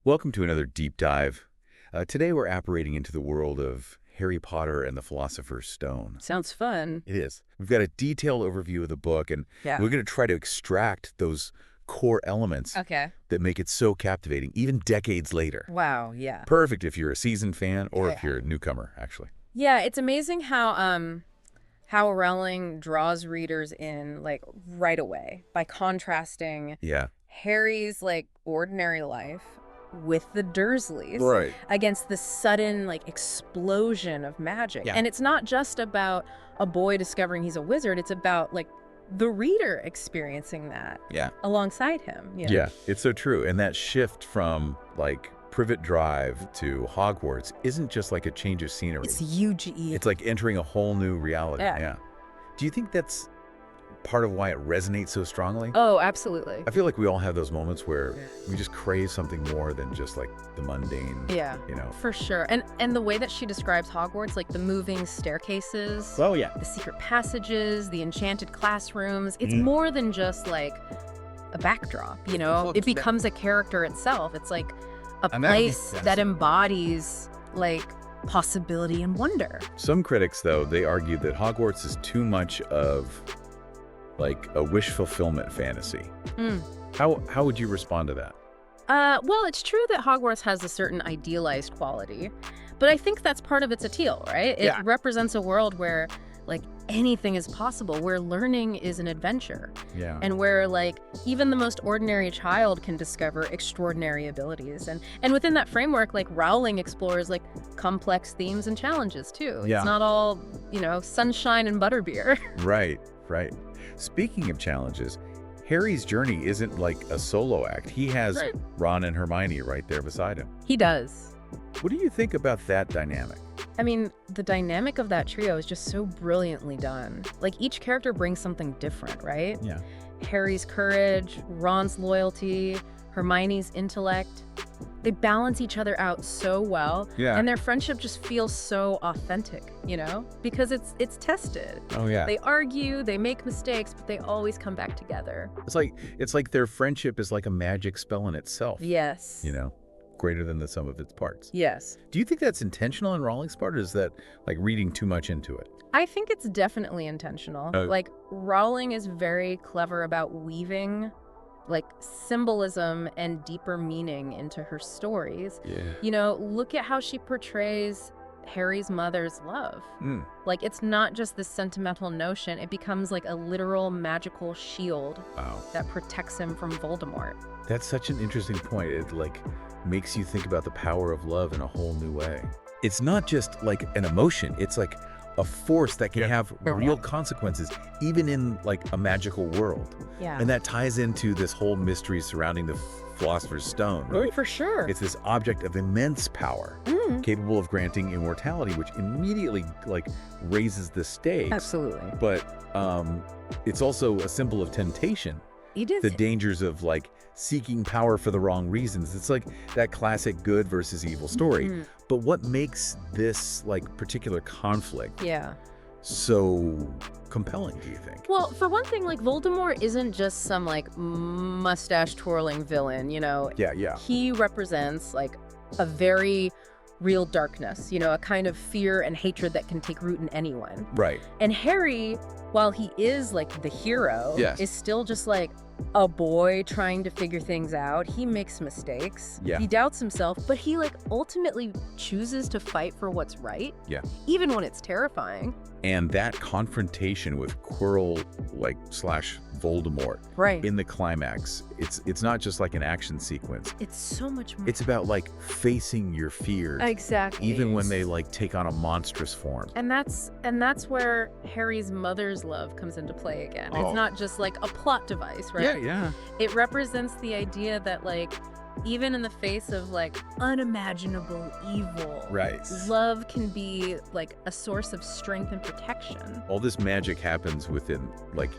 Welcome to another deep dive. Today we're apparating into the world of Harry Potter and the Philosopher's Stone. Sounds fun. It is. We've got a detailed overview of the book, and Yeah. we're going to try to extract those core elements Okay. that make it so captivating, even decades later. Wow, yeah. Perfect if you're a seasoned fan or if Yeah. you're a newcomer, actually. Yeah, it's amazing how Rowling draws readers in like right away by contrasting Yeah. Harry's like ordinary life with the Dursleys Right. against the sudden like explosion of magic. Yeah. And it's not just about a boy discovering he's a wizard, it's about like the reader experiencing that Yeah. alongside him. You know? Yeah, it's so true. And that shift from, like, Privet Drive to Hogwarts isn't just like a change of scenery. It's huge. It's like entering a whole new reality. Yeah. Do you think that's part of why it resonates so strongly? Oh, absolutely. I feel like we all have those moments where we just crave something more than just like the mundane, Yeah. you know? For sure. And the way that she describes Hogwarts, like the moving staircases, Oh, yeah. the secret passages, the enchanted classrooms, it's more than just like a backdrop, you know? Well, It becomes a character itself. It's like a And that- place yes. that embodies like possibility and wonder. Some critics, though, they argue that Hogwarts is too much of like a wish fulfillment fantasy. Mm. How would you respond to that? Well, it's true that Hogwarts has a certain idealized quality, but I think that's part of its appeal, right? It Yeah. represents a world where like anything is possible, where learning is an adventure. Yeah. And where like even the most ordinary child can discover extraordinary abilities, and within that framework, like Rowling explores like complex themes and challenges too. Yeah. It's not all, you know, sunshine and butterbeer. Right. Speaking of challenges, Harry's journey isn't like a solo act. He has Right. Ron and Hermione right there beside him. He does. What do you think about that dynamic? I mean, the dynamic of that trio is just so brilliantly done. Like each character brings something different, right? Yeah. Harry's courage, Ron's loyalty, Hermione's intellect. They balance each other out so well. Yeah. And their friendship just feels so authentic, you know? Because it's tested. Oh yeah. They argue, they make mistakes, but they always come back together. It's like their friendship is like a magic spell in itself. Yes. You know, greater than the sum of its parts. Yes. Do you think that's intentional on Rowling's part, or is that like reading too much into it? I think it's definitely intentional. Like, Rowling is very clever about weaving like symbolism and deeper meaning into her stories. Yeah. You know, look at how she portrays Harry's mother's love. Mm. Like, it's not just this sentimental notion, it becomes like a literal magical shield Wow. that protects him from Voldemort. That's such an interesting point. It like makes you think about the power of love in a whole new way. It's not just like an emotion. It's like a force that can have real consequences, even in like a magical world. Yeah. And that ties into this whole mystery surrounding the Philosopher's Stone, right? For sure. It's this object of immense power, capable of granting immortality, which immediately like raises the stakes. Absolutely. But it's also a symbol of temptation. It is. The dangers of like seeking power for the wrong reasons. It's like that classic good versus evil story. But what makes this like particular conflict Yeah. so compelling, do you think? Well, for one thing, like Voldemort isn't just some like mustache twirling villain, you know. Yeah. He represents like a very real darkness, you know, a kind of fear and hatred that can take root in anyone. Right. And Harry, while he is like the hero, Yes. is still just like a boy trying to figure things out. He makes mistakes. Yeah. He doubts himself, but he like ultimately chooses to fight for what's right. Yeah. Even when it's terrifying. And that confrontation with Quirrell like slash Voldemort Right. in the climax, it's not just like an action sequence. It's so much more. It's about like facing your fears. Exactly. Even when they like take on a monstrous form. And that's where Harry's mother's love comes into play again. Oh. It's not just like a plot device, right? Yeah. It represents the idea that like even in the face of like unimaginable evil, Right. love can be like a source of strength and protection. All this magic happens within like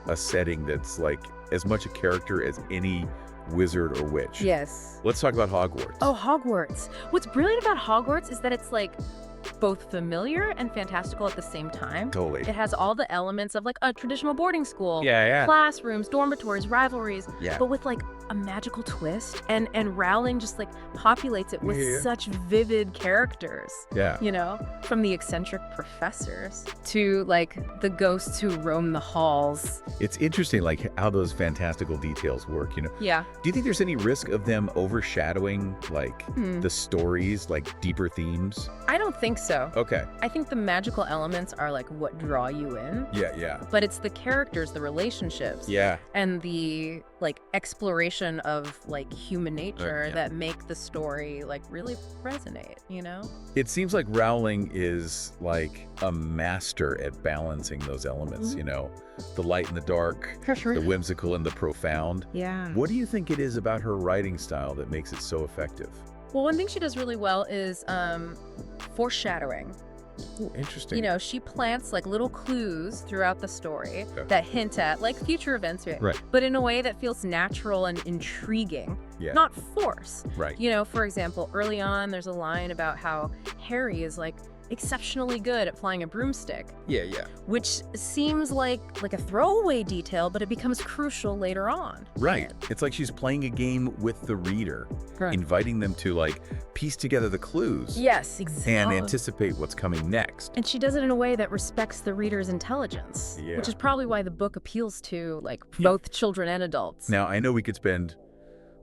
a setting that's like as much a character as any wizard or witch. Yes. Let's talk about Hogwarts. Oh, Hogwarts. What's brilliant about Hogwarts is that it's like both familiar and fantastical at the same time. Totally. It has all the elements of like a traditional boarding school. Yeah. Classrooms, dormitories, rivalries, Yeah. but with like a magical twist, and Rowling just like populates it with such vivid characters. Yeah. You know, from the eccentric professors to like the ghosts who roam the halls. It's interesting, like how those fantastical details work, you know? Yeah. Do you think there's any risk of them overshadowing like the stories, like deeper themes? I don't think so. Okay. I think the magical elements are like what draw you in. Yeah. But it's the characters, the relationships, and the like exploration of like human nature that make the story like really resonate, you know? It seems like Rowling is like a master at balancing those elements, you know? The light and the dark, the whimsical and the profound. Yeah. What do you think it is about her writing style that makes it so effective? Well, one thing she does really well is foreshadowing. Ooh, interesting. You know, she plants like little clues throughout the story that hint at like future events, right? But in a way that feels natural and intriguing, not force. Right. You know, for example, early on, there's a line about how Harry is like exceptionally good at flying a broomstick. Yeah. Which seems like a throwaway detail, but it becomes crucial later on. Right. It's like she's playing a game with the reader, inviting them to like piece together the clues. Yes, exactly. And anticipate what's coming next. And she does it in a way that respects the reader's intelligence, which is probably why the book appeals to like both children and adults. Now, I know we could spend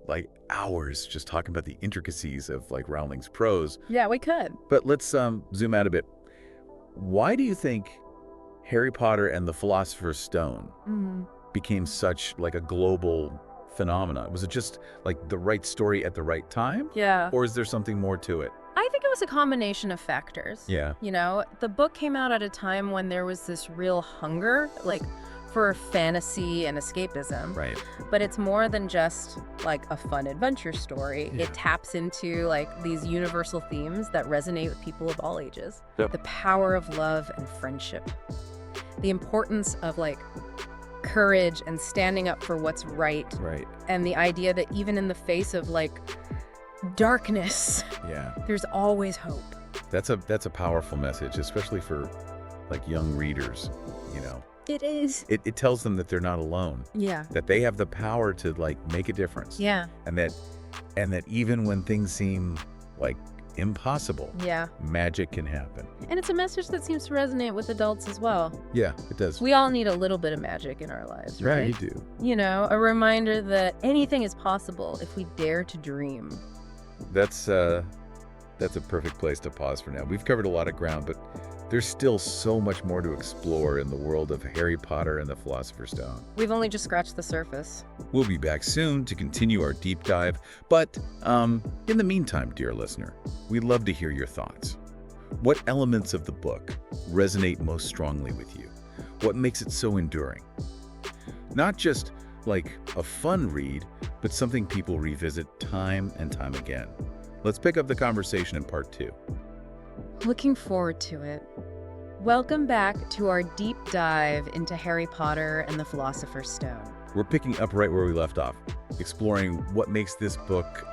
like hours just talking about the intricacies of like Rowling's prose. Yeah, we could. But let's zoom out a bit. Why do you think Harry Potter and the Philosopher's Stone became such like a global phenomenon? Was it just like the right story at the right time? Yeah. Or is there something more to it? I think it was a combination of factors. Yeah. You know, the book came out at a time when there was this real hunger, like for fantasy and escapism. Right. But it's more than just like a fun adventure story. It taps into like these universal themes that resonate with people of all ages. Yep. The power of love and friendship. The importance of like courage and standing up for what's right. Right. And the idea that even in the face of like darkness, there's always hope. That's a powerful message, especially for like young readers, you know. It is. It tells them that they're not alone. Yeah. That they have the power to like make a difference. Yeah. And that even when things seem like impossible, magic can happen. And it's a message that seems to resonate with adults as well. Yeah, it does. We all need a little bit of magic in our lives, right? Yeah, you do. You know, a reminder that anything is possible if we dare to dream. That's a perfect place to pause for now. We've covered a lot of ground, but there's still so much more to explore in the world of Harry Potter and the Philosopher's Stone. We've only just scratched the surface. We'll be back soon to continue our deep dive, but in the meantime, dear listener, we'd love to hear your thoughts. What elements of the book resonate most strongly with you? What makes it so enduring? Not just like a fun read, but something people revisit time and time again. Let's pick up the conversation in part 2. Looking forward to it. Welcome back to our deep dive into Harry Potter and the Philosopher's Stone. We're picking up right where we left off, exploring what makes this book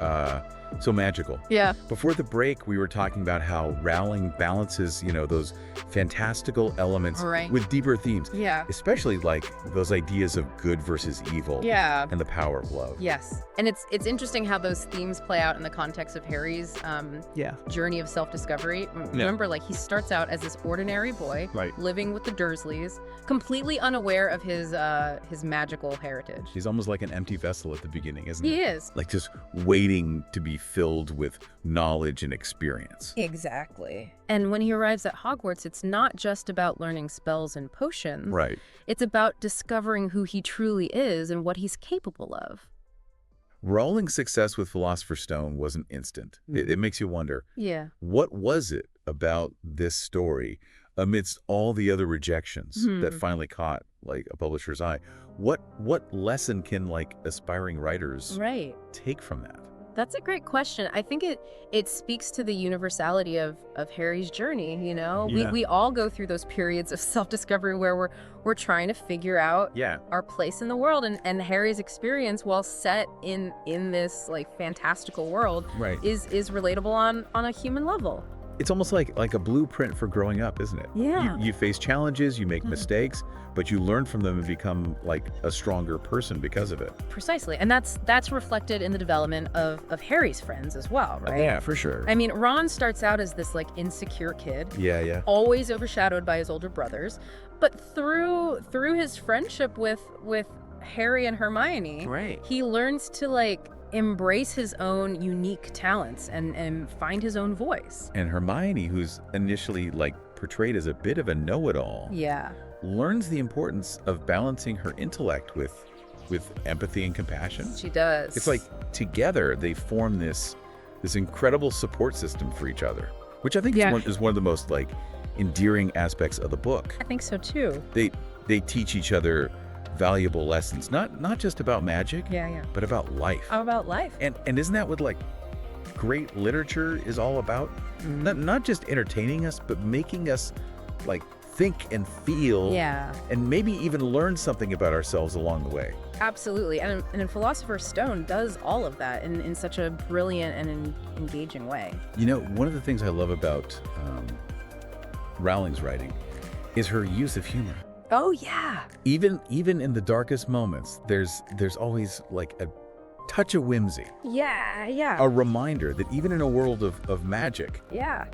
so magical. Yeah. Before the break, we were talking about how Rowling balances, those fantastical elements with deeper themes. Yeah. Especially like those ideas of good versus evil. Yeah. And the power of love. Yes. And it's interesting how those themes play out in the context of Harry's journey of self-discovery. Remember, like he starts out as this ordinary boy living with the Dursleys, completely unaware of his magical heritage. He's almost like an empty vessel at the beginning, isn't he? He is. Like just waiting to be filled with knowledge and experience. Exactly. And when he arrives at Hogwarts, it's not just about learning spells and potions. Right. It's about discovering who he truly is and what he's capable of. Rowling's success with Philosopher's Stone wasn't instant. It makes you wonder, what was it about this story amidst all the other rejections that finally caught like a publisher's eye? What lesson can like aspiring writers take from that? That's a great question. I think it speaks to the universality of Harry's journey, We all go through those periods of self-discovery where we're trying to figure out our place in the world, and Harry's experience, while set in this like fantastical world, is relatable on a human level. It's almost like a blueprint for growing up, isn't it? Yeah. You face challenges, you make mistakes, but you learn from them and become like a stronger person because of it. Precisely. And that's reflected in the development of Harry's friends as well, right? Yeah, for sure. I mean, Ron starts out as this like insecure kid. Yeah. Always overshadowed by his older brothers. But through his friendship with Harry and Hermione, Right. he learns to like embrace his own unique talents and find his own voice. And Hermione, who's initially like portrayed as a bit of a know-it-all, Yeah. learns the importance of balancing her intellect with empathy and compassion. She does. It's like together they form this incredible support system for each other, which I think is one of the most like endearing aspects of the book. I think so too. They teach each other valuable lessons, not just about magic, but about life. How about life? And isn't that what like great literature is all about? Not just entertaining us, but making us like think and feel, and maybe even learn something about ourselves along the way. Absolutely. And Philosopher's Stone does all of that in such a brilliant and engaging way. You know, one of the things I love about Rowling's writing is her use of humor. Oh yeah. Even in the darkest moments, there's always like a touch of whimsy. Yeah. A reminder that even in a world of magic,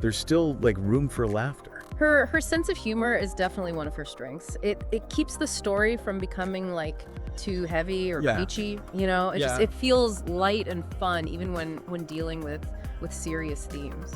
there's still like room for laughter. Her sense of humor is definitely one of her strengths. It keeps the story from becoming like too heavy or preachy, you know? It feels light and fun even when dealing with serious themes.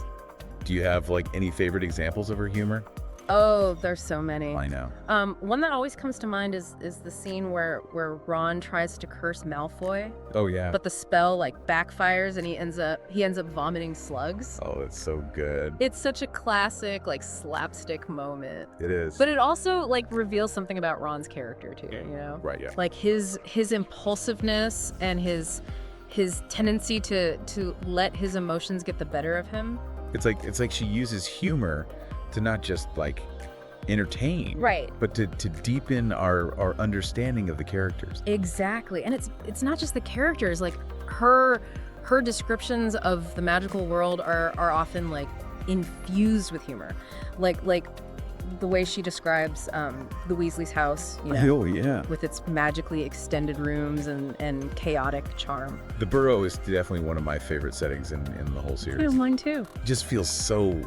Do you have like any favorite examples of her humor? Oh, there's so many. I know. One that always comes to mind is the scene where Ron tries to curse Malfoy. Oh yeah. But the spell like backfires and he ends up vomiting slugs. Oh, that's so good. It's such a classic like slapstick moment. It is. But it also like reveals something about Ron's character too, you know? Right, yeah. Like his impulsiveness and his tendency to let his emotions get the better of him. It's like she uses humor to not just like entertain, right, but to deepen our understanding of the characters. Exactly. And it's not just the characters, like her descriptions of the magical world are often like infused with humor, like the way she describes the Weasley's house, you know, oh yeah, with its magically extended rooms and chaotic charm. The Burrow is definitely one of my favorite settings in the whole series. Yeah, mine too. It just feels so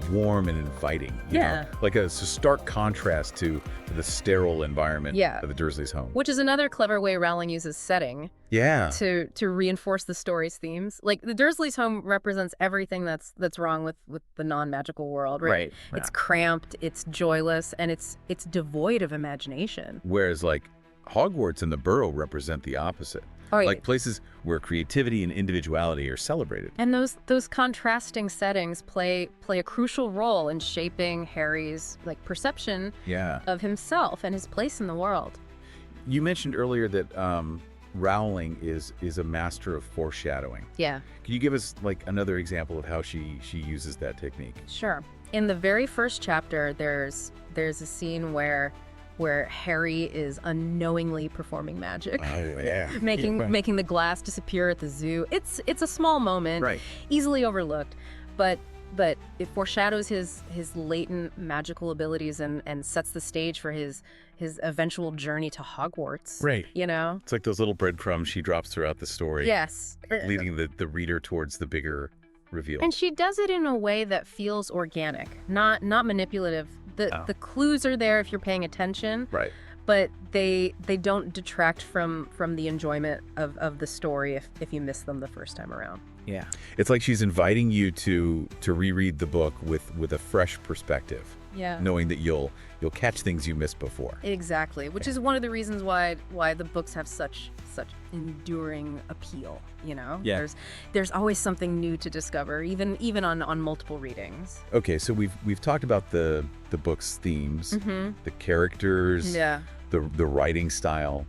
warm and inviting. You know? Like a stark contrast to the sterile environment of the Dursleys' home. Which is another clever way Rowling uses setting. Yeah. To reinforce the story's themes. Like the Dursleys' home represents everything that's wrong with the non-magical world, right? It's cramped, it's joyless, and it's devoid of imagination. Whereas like Hogwarts and the Burrow represent the opposite. Like places where creativity and individuality are celebrated. And those contrasting settings play a crucial role in shaping Harry's like perception of himself and his place in the world. You mentioned earlier that Rowling is a master of foreshadowing. Yeah. Can you give us like another example of how she uses that technique? Sure. In the very first chapter, there's a scene where Harry is unknowingly performing magic. Oh yeah. making the glass disappear at the zoo. It's a small moment, easily overlooked, but it foreshadows his latent magical abilities and sets the stage for his eventual journey to Hogwarts. Right. You know? It's like those little breadcrumbs she drops throughout the story. Yes. Leading the reader towards the bigger reveal. And she does it in a way that feels organic, not manipulative. The clues are there if you're paying attention. Right. But they don't detract from the enjoyment of the story if you miss them the first time around. Yeah. It's like she's inviting you to reread the book with a fresh perspective. Yeah. Knowing that you'll catch things you missed before. Exactly, which is one of the reasons why the books have such enduring appeal, you know? Yeah. There's always something new to discover, even on multiple readings. Okay, so we've talked about the book's themes, the characters, the writing style.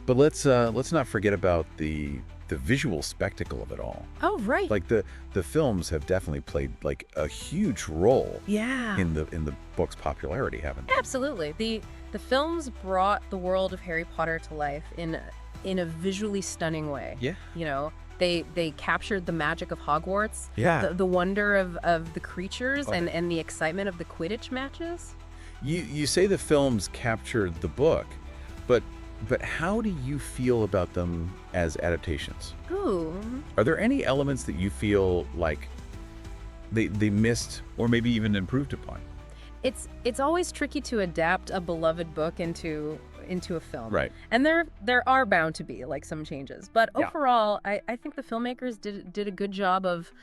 But let's not forget about the visual spectacle of it all. Oh, right. Like the films have definitely played like a huge role in the book's popularity, haven't they? Absolutely. The films brought the world of Harry Potter to life in a visually stunning way. Yeah. You know, They captured the magic of Hogwarts. Yeah. The wonder of the creatures and the excitement of the Quidditch matches. You say the films captured the book, but how do you feel about them as adaptations? Ooh. Are there any elements that you feel like they missed or maybe even improved upon? It's always tricky to adapt a beloved book into a film. Right. And there are bound to be like some changes. But overall, I think the filmmakers did a good job of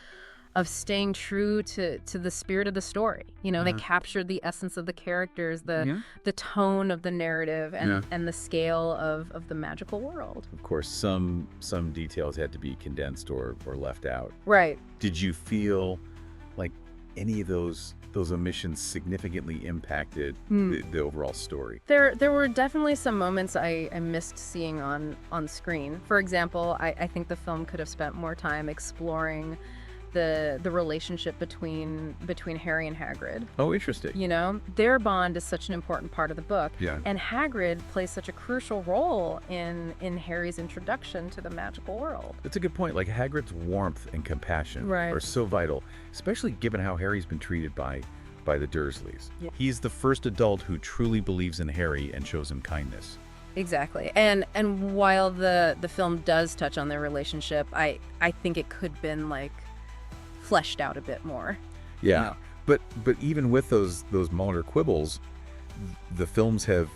staying true to the spirit of the story. You know, they captured the essence of the characters, the tone of the narrative, and the scale of the magical world. Of course, some details had to be condensed or left out. Right. Did you feel like any of those omissions significantly impacted the overall story? There were definitely some moments I missed seeing on screen. For example, I think the film could have spent more time exploring the relationship between Harry and Hagrid. Oh, interesting. You know, their bond is such an important part of the book. Yeah. And Hagrid plays such a crucial role in Harry's introduction to the magical world. That's a good point. Like Hagrid's warmth and compassion are so vital, especially given how Harry's been treated by the Dursleys. Yeah. He's the first adult who truly believes in Harry and shows him kindness. Exactly. And while the film does touch on their relationship, I think it could have been like fleshed out a bit more. Yeah. But even with those minor quibbles, the films have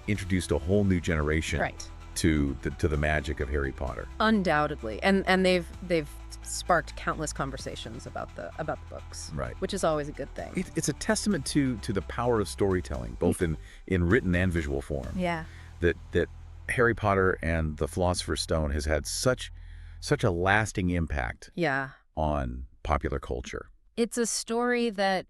introduced a whole new generation to the magic of Harry Potter. Undoubtedly. And they've sparked countless conversations about the books. Right. Which is always a good thing. It's a testament to the power of storytelling, both in written and visual form. Yeah. That Harry Potter and the Philosopher's Stone has had such a lasting impact on popular culture. It's a story that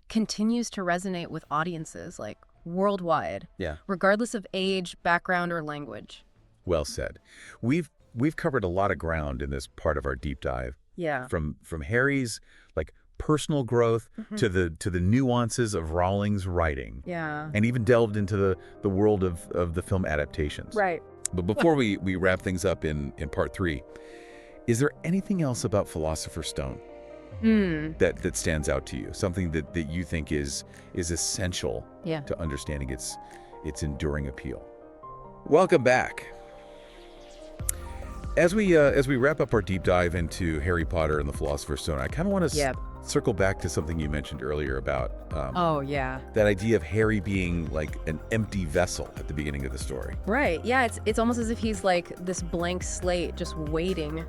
continues to resonate with audiences like worldwide, regardless of age, background, or language. Well said. We've covered a lot of ground in this part of our deep dive. Yeah. From Harry's like personal growth to the nuances of Rowling's writing. Yeah. And even delved into the world of the film adaptations. Right. But before we wrap things up in part 3, is there anything else about Philosopher's Stone that stands out to you? Something that you think is essential to understanding its enduring appeal? Welcome back. As we wrap up our deep dive into Harry Potter and the Philosopher's Stone, I kind of want to circle back to something you mentioned earlier about that idea of Harry being like an empty vessel at the beginning of the story. Right. Yeah. It's almost as if he's like this blank slate, just waiting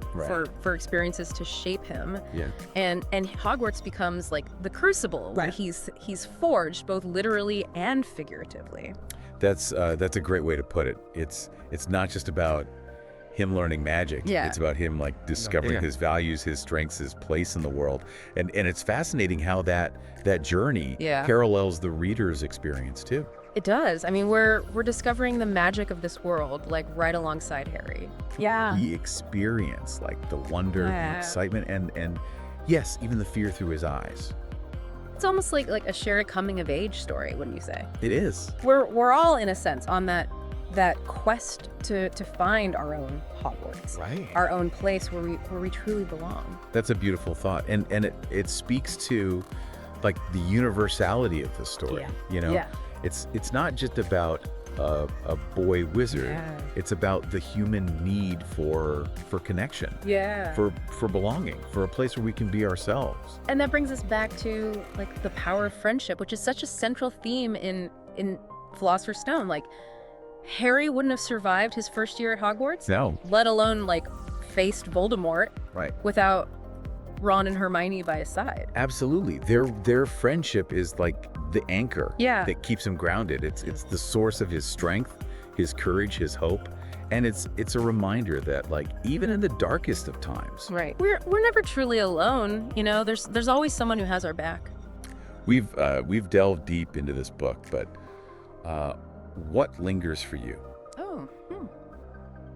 for experiences to shape him. Yeah. And Hogwarts becomes like the crucible where he's forged both literally and figuratively. That's a great way to put it. It's not just about him learning magic. It's about him like discovering his values, his strengths, his place in the world. And it's fascinating how that journey parallels the reader's experience too. It does. I mean, we're discovering the magic of this world like right alongside Harry. Yeah. The experience, like the wonder, the excitement, and yes, even the fear through his eyes. It's almost like a shared coming of age story, wouldn't you say? It is. We're all in a sense on that quest to find our own Hogwarts, our own place where we truly belong. That's a beautiful thought, and it speaks to like the universality of the story. You know, it's not just about a boy wizard. It's about the human need for connection. For belonging, for a place where we can be ourselves. And that brings us back to like the power of friendship, which is such a central theme in Philosopher's Stone. Like, Harry wouldn't have survived his first year at Hogwarts, let alone like faced Voldemort without Ron and Hermione by his side. Absolutely. Their friendship is like the anchor that keeps him grounded. It's the source of his strength, his courage, his hope. And it's a reminder that like even in the darkest of times, we're never truly alone. You know, there's always someone who has our back. We've delved deep into this book, but what lingers for you?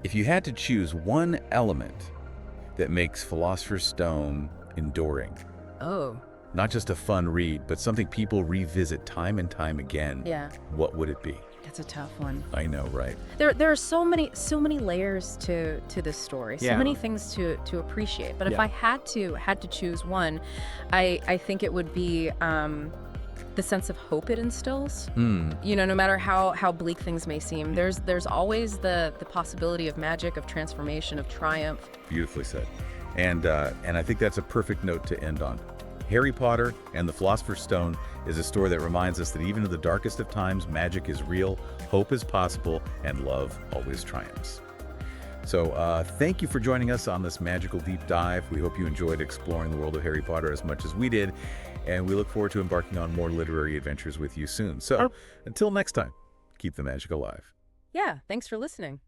If you had to choose one element that makes Philosopher's Stone enduring, not just a fun read, but something people revisit time and time again, what would it be? That's a tough one. I know, right? There are so many layers to this story. So many things to appreciate. But if I had to choose one, I think it would be the sense of hope it instills. You know, no matter how bleak things may seem, there's always the possibility of magic, of transformation, of triumph. Beautifully said. And I think that's a perfect note to end on. Harry Potter and the Philosopher's Stone is a story that reminds us that even in the darkest of times, magic is real, hope is possible, and love always triumphs. So thank you for joining us on this magical deep dive. We hope you enjoyed exploring the world of Harry Potter as much as we did, and we look forward to embarking on more literary adventures with you soon. So until next time, keep the magic alive. Yeah, thanks for listening.